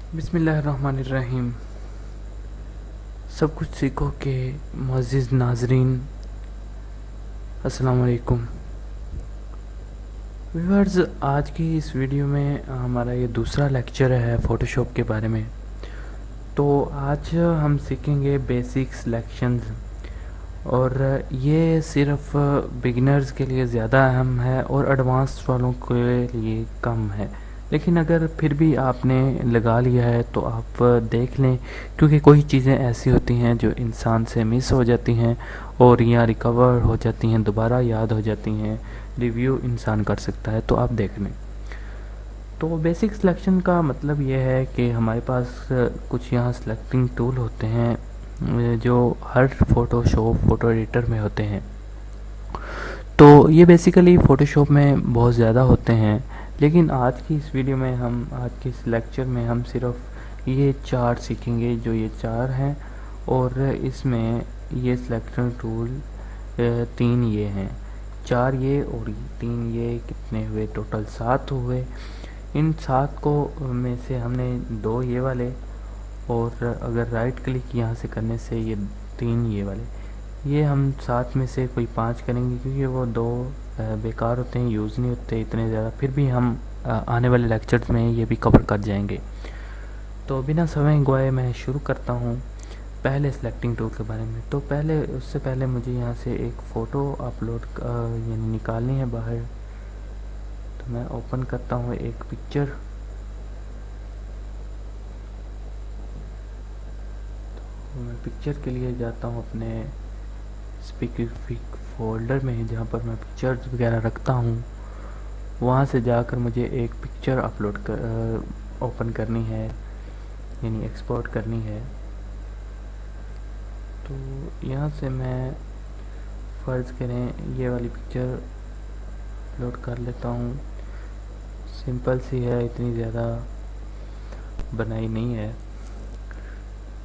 बिस्मिल्लाहिर्रहमानिर्रहीम। सब कुछ सीखो के मुअज़्ज़िज़ नाज़रीन, अस्सलाम वालेकुम। व्यूअर्स, आज की इस वीडियो में हमारा ये दूसरा लेक्चर है फ़ोटोशॉप के बारे में। तो आज हम सीखेंगे बेसिक सिलेक्शंस, और ये सिर्फ बिगिनर्स के लिए ज़्यादा अहम है और एडवांस वालों के लिए कम है। लेकिन अगर फिर भी आपने लगा लिया है तो आप देख लें, क्योंकि कोई चीज़ें ऐसी होती हैं जो इंसान से मिस हो जाती हैं और या रिकवर हो जाती हैं, दोबारा याद हो जाती हैं, रिव्यू इंसान कर सकता है, तो आप देख लें। तो बेसिक सिलेक्शन का मतलब ये है कि हमारे पास कुछ यहाँ सिलेक्टिंग टूल होते हैं जो हर फ़ोटो एडिटर में होते हैं। तो ये बेसिकली फ़ोटोशॉप में बहुत ज़्यादा होते हैं, लेकिन आज की इस वीडियो में आज के इस लेक्चर में हम सिर्फ ये 4 सीखेंगे, जो ये 4 हैं। और इसमें ये सिलेक्शन टूल 3 ये हैं, 4 ये और 3 ये, कितने हुए टोटल? 7 हुए। इन 7 को में से हमने 2 ये वाले, और अगर राइट क्लिक यहाँ से करने से ये 3 ये वाले, ये हम 7 में से कोई 5 करेंगे, क्योंकि वो 2 बेकार होते हैं, यूज़ नहीं होते इतने ज़्यादा। फिर भी हम आने वाले लेक्चर्स में ये भी कवर कर जाएंगे। तो बिना समय गवाए मैं शुरू करता हूँ पहले सेलेक्टिंग टूल के बारे में। तो उससे पहले मुझे यहाँ से एक फ़ोटो अपलोड यानी निकालनी है बाहर। तो मैं ओपन करता हूँ एक पिक्चर। तो मैं पिक्चर के लिए जाता हूँ अपने स्पेसिफिक फोल्डर में, जहाँ पर मैं पिक्चर्स वगैरह रखता हूँ। वहाँ से जाकर मुझे एक पिक्चर ओपन करनी है, यानी एक्सपोर्ट करनी है। तो यहाँ से मैं फ़र्ज़ करें ये वाली पिक्चर अपलोड कर लेता हूँ। सिंपल सी है, इतनी ज़्यादा बनाई नहीं है।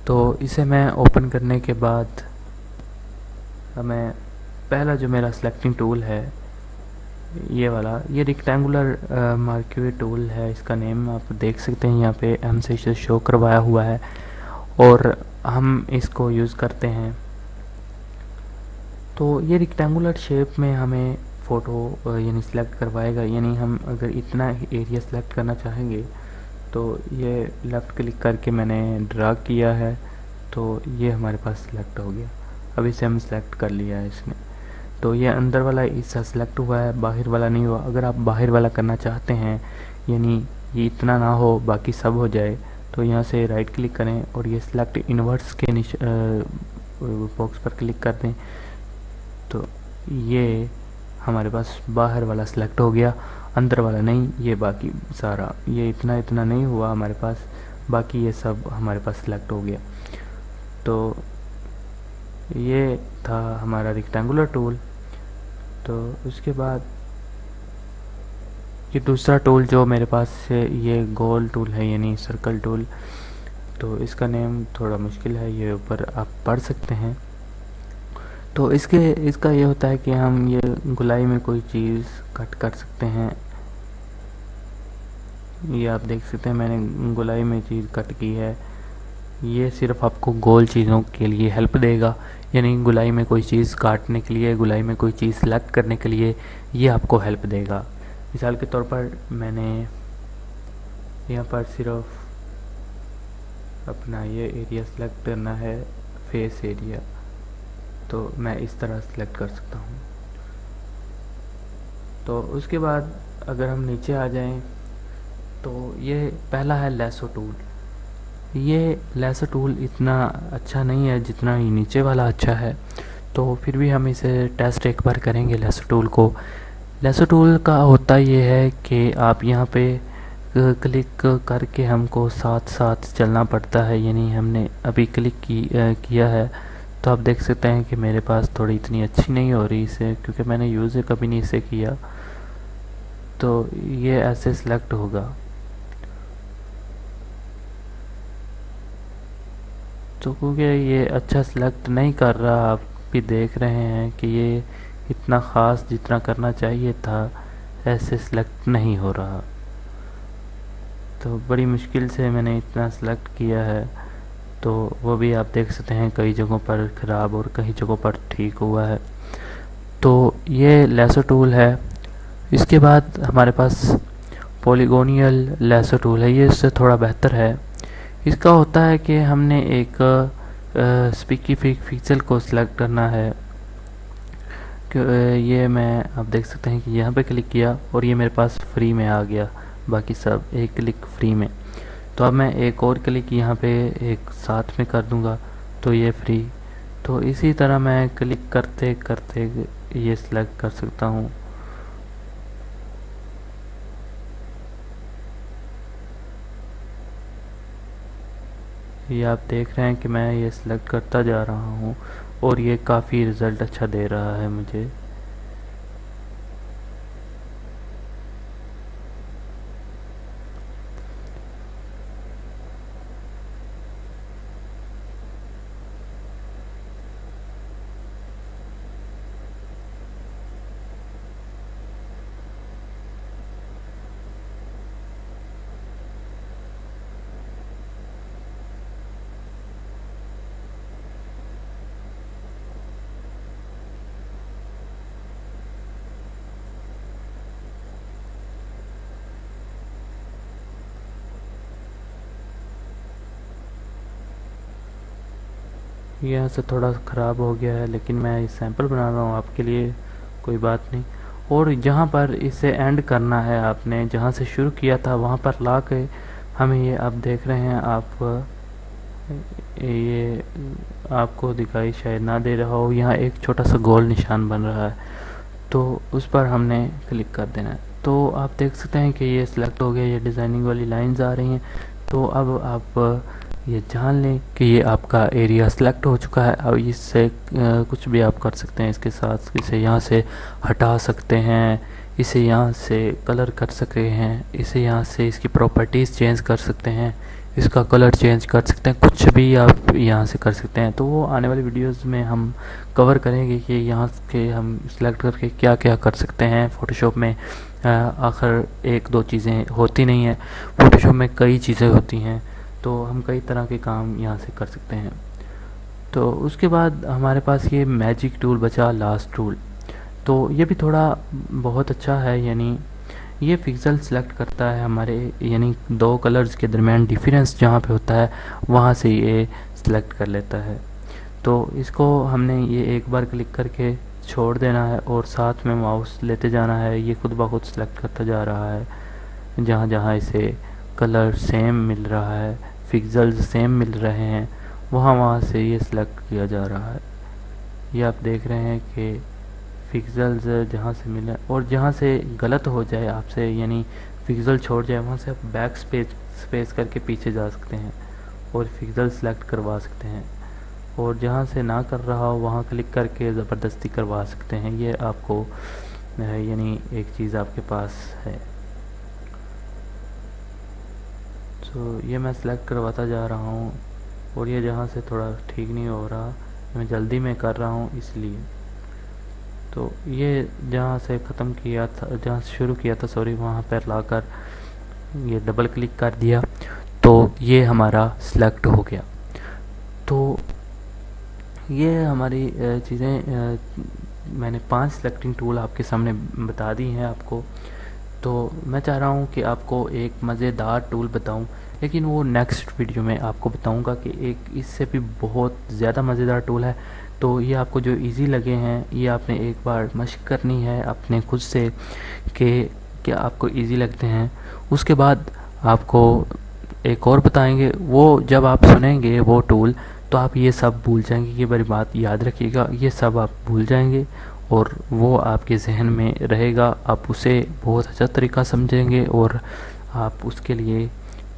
तो इसे मैं ओपन करने के बाद हमें पहला जो मेरा सिलेक्टिंग टूल है ये वाला, ये रेक्टेंगुलर मार्क्यूरी टूल है। इसका नेम आप देख सकते हैं, यहाँ पे हमसे इसे शो करवाया हुआ है और हम इसको यूज़ करते हैं। तो ये रेक्टेंगुलर शेप में हमें फ़ोटो यानी सिलेक्ट करवाएगा। यानी हम अगर इतना एरिया सेलेक्ट करना चाहेंगे तो ये लेफ़्ट क्लिक करके मैंने ड्रैग किया है, तो ये हमारे पास सिलेक्ट हो गया। अब इसे हम सिलेक्ट कर लिया है इसने। तो ये अंदर वाला हिस्सा सिलेक्ट हुआ है, बाहर वाला नहीं हुआ। अगर आप बाहर वाला करना चाहते हैं, यानी ये इतना ना हो बाकी सब हो जाए, तो यहाँ से राइट क्लिक करें और ये सिलेक्ट इनवर्ट्स के बॉक्स पर क्लिक कर दें। तो ये हमारे पास बाहर वाला सिलेक्ट हो गया, अंदर वाला नहीं। ये बाकी सारा, ये इतना इतना नहीं हुआ हमारे पास, बाकी ये सब हमारे पास सिलेक्ट हो गया। तो ये था हमारा रेक्टेंगुलर टूल। तो उसके बाद ये दूसरा टूल जो मेरे पास है, ये गोल टूल है, यानी सर्कल टूल। तो इसका नेम थोड़ा मुश्किल है, ये ऊपर आप पढ़ सकते हैं। तो इसका ये होता है कि हम ये गुलाई में कोई चीज़ कट कर सकते हैं। ये आप देख सकते हैं मैंने गुलाई में चीज़ कट की है। ये सिर्फ आपको गोल चीज़ों के लिए हेल्प देगा, यानी गुलाई में कोई चीज़ काटने के लिए, गुलाई में कोई चीज़ सेलेक्ट करने के लिए ये आपको हेल्प देगा। मिसाल के तौर पर मैंने यहाँ पर सिर्फ अपना ये एरिया सेलेक्ट करना है, फेस एरिया, तो मैं इस तरह सेलेक्ट कर सकता हूँ। तो उसके बाद अगर हम नीचे आ जाएं, तो ये पहला है लेसो टूल। ये लेसो टूल इतना अच्छा नहीं है जितना ही नीचे वाला अच्छा है, तो फिर भी हम इसे टेस्ट एक बार करेंगे लेसो टूल को। लेसो टूल का होता ये है कि आप यहाँ पे क्लिक करके हमको साथ साथ चलना पड़ता है। यानी हमने अभी क्लिक किया है, तो आप देख सकते हैं कि मेरे पास थोड़ी इतनी अच्छी नहीं हो रही इसे, क्योंकि मैंने यूज़ कभी नहीं इसे किया। तो ये ऐसे सिलेक्ट होगा। तो क्योंकि ये अच्छा सिलेक्ट नहीं कर रहा, आप भी देख रहे हैं कि ये इतना ख़ास जितना करना चाहिए था ऐसे सिलेक्ट नहीं हो रहा। तो बड़ी मुश्किल से मैंने इतना सेलेक्ट किया है, तो वो भी आप देख सकते हैं कई जगहों पर ख़राब और कई जगहों पर ठीक हुआ है। तो ये लेसर टूल है। इसके बाद हमारे पास पॉलीगोनियल लेसर टूल है, ये इससे थोड़ा बेहतर है। इसका होता है कि हमने एक स्पेसिफिक पिक्सल को सिलेक्ट करना है। ये मैं आप देख सकते हैं कि यहाँ पे क्लिक किया और ये मेरे पास फ्री में आ गया, बाकी सब एक क्लिक फ्री में। तो अब मैं एक और क्लिक यहाँ पे एक साथ में कर दूँगा तो ये फ्री। तो इसी तरह मैं क्लिक करते करते ये सिलेक्ट कर सकता हूँ। ये आप देख रहे हैं कि मैं ये सिलेक्ट करता जा रहा हूँ और ये काफ़ी रिज़ल्ट अच्छा दे रहा है मुझे। यहाँ से थोड़ा ख़राब हो गया है, लेकिन मैं ये सैंपल बना रहा हूँ आपके लिए, कोई बात नहीं। और जहाँ पर इसे एंड करना है, आपने जहाँ से शुरू किया था वहाँ पर ला के हमें ये आप देख रहे हैं, आप ये आपको दिखाई शायद ना दे रहा हो, यहाँ एक छोटा सा गोल निशान बन रहा है, तो उस पर हमने क्लिक कर देना है। तो आप देख सकते हैं कि ये सिलेक्ट हो गया, ये डिज़ाइनिंग वाली लाइंस आ रही हैं। तो अब आप ये जान लें कि ये आपका एरिया सिलेक्ट हो चुका है। अब इससे कुछ भी आप कर सकते हैं इसके साथ। इसे यहाँ से हटा सकते हैं, इसे यहाँ से कलर कर सकते हैं, इसे यहाँ से इसकी प्रॉपर्टीज़ चेंज कर सकते हैं, इसका कलर चेंज कर सकते हैं, कुछ भी आप यहाँ से कर सकते हैं। तो वो आने वाली वीडियोस में हम कवर करेंगे कि यहाँ के हम सिलेक्ट करके क्या क्या कर सकते हैं फ़ोटोशॉप में। आखिर एक दो चीज़ें होती नहीं है, फ़ोटोशॉप में कई चीज़ें होती हैं, तो हम कई तरह के काम यहाँ से कर सकते हैं। तो उसके बाद हमारे पास ये मैजिक टूल बचा, लास्ट टूल। तो ये भी थोड़ा बहुत अच्छा है, यानी ये पिक्सल सेलेक्ट करता है हमारे, यानी दो कलर्स के दरमियान डिफरेंस जहाँ पे होता है वहाँ से ये सिलेक्ट कर लेता है। तो इसको हमने ये एक बार क्लिक करके छोड़ देना है और साथ में माउस लेते जाना है, ये खुद ब खुद सेलेक्ट करता जा रहा है। जहाँ जहाँ इसे कलर सेम मिल रहा है, पिक्सल्स सेम मिल रहे हैं, वहाँ वहाँ से ये सिलेक्ट किया जा रहा है। ये आप देख रहे हैं कि पिक्सल्स जहाँ से मिले और जहाँ से गलत हो जाए आपसे, यानी पिक्सल छोड़ जाए, वहाँ से आप बैक स्पेस करके पीछे जा सकते हैं और पिक्सल सेलेक्ट करवा सकते हैं। और जहाँ से ना कर रहा हो वहाँ क्लिक करके ज़बरदस्ती करवा सकते हैं। ये आपको यानी एक चीज़ आपके पास है। तो ये मैं सेलेक्ट करवाता जा रहा हूँ और ये जहाँ से थोड़ा ठीक नहीं हो रहा, मैं जल्दी में कर रहा हूँ इसलिए। तो ये जहाँ से ख़त्म किया था, जहाँ से शुरू किया था सॉरी, वहाँ पर लाकर ये डबल क्लिक कर दिया तो ये हमारा सिलेक्ट हो गया। तो ये हमारी चीज़ें मैंने 5 सिलेक्टिंग टूल आपके सामने बता दी हैं आपको। तो मैं चाह रहा हूँ कि आपको एक मज़ेदार टूल बताऊँ, लेकिन वो नेक्स्ट वीडियो में आपको बताऊँगा कि एक इससे भी बहुत ज़्यादा मज़ेदार टूल है। तो ये आपको जो इजी लगे हैं ये आपने एक बार मशक करनी है अपने खुद से कि क्या आपको इजी लगते हैं। उसके बाद आपको एक और बताएंगे, वो जब आप सुनेंगे वो टूल तो आप ये सब भूल जाएंगे। ये बड़ी बात याद रखिएगा, ये सब आप भूल जाएंगे और वो आपके जहन में रहेगा। आप उसे बहुत अच्छा तरीका समझेंगे और आप उसके लिए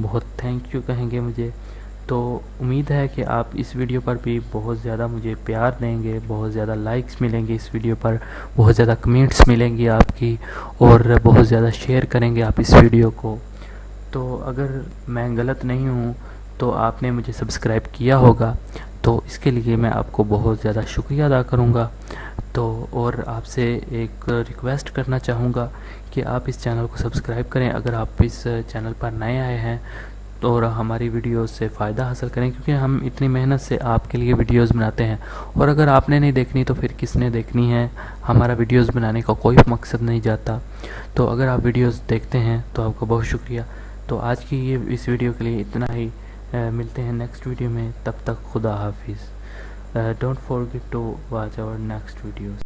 बहुत थैंक यू कहेंगे मुझे। तो उम्मीद है कि आप इस वीडियो पर भी बहुत ज़्यादा मुझे प्यार देंगे, बहुत ज़्यादा लाइक्स मिलेंगे इस वीडियो पर, बहुत ज़्यादा कमेंट्स मिलेंगी आपकी और बहुत ज़्यादा शेयर करेंगे आप इस वीडियो को। तो अगर मैं गलत नहीं हूँ तो आपने मुझे सब्सक्राइब किया होगा, तो इसके लिए मैं आपको बहुत ज़्यादा शुक्रिया अदा करूँगा। तो और आपसे एक रिक्वेस्ट करना चाहूँगा कि आप इस चैनल को सब्सक्राइब करें अगर आप इस चैनल पर नए आए हैं और हमारी वीडियोस से फ़ायदा हासिल करें, क्योंकि हम इतनी मेहनत से आपके लिए वीडियोस बनाते हैं और अगर आपने नहीं देखनी तो फिर किसने देखनी है। हमारा वीडियोस बनाने का कोई मकसद नहीं जाता। तो अगर आप वीडियोस देखते हैं तो आपका बहुत शुक्रिया। तो आज की ये इस वीडियो के लिए इतना ही। मिलते हैं नेक्स्ट वीडियो में, तब तक खुदा हाफिज़। Don't forget to watch our next videos.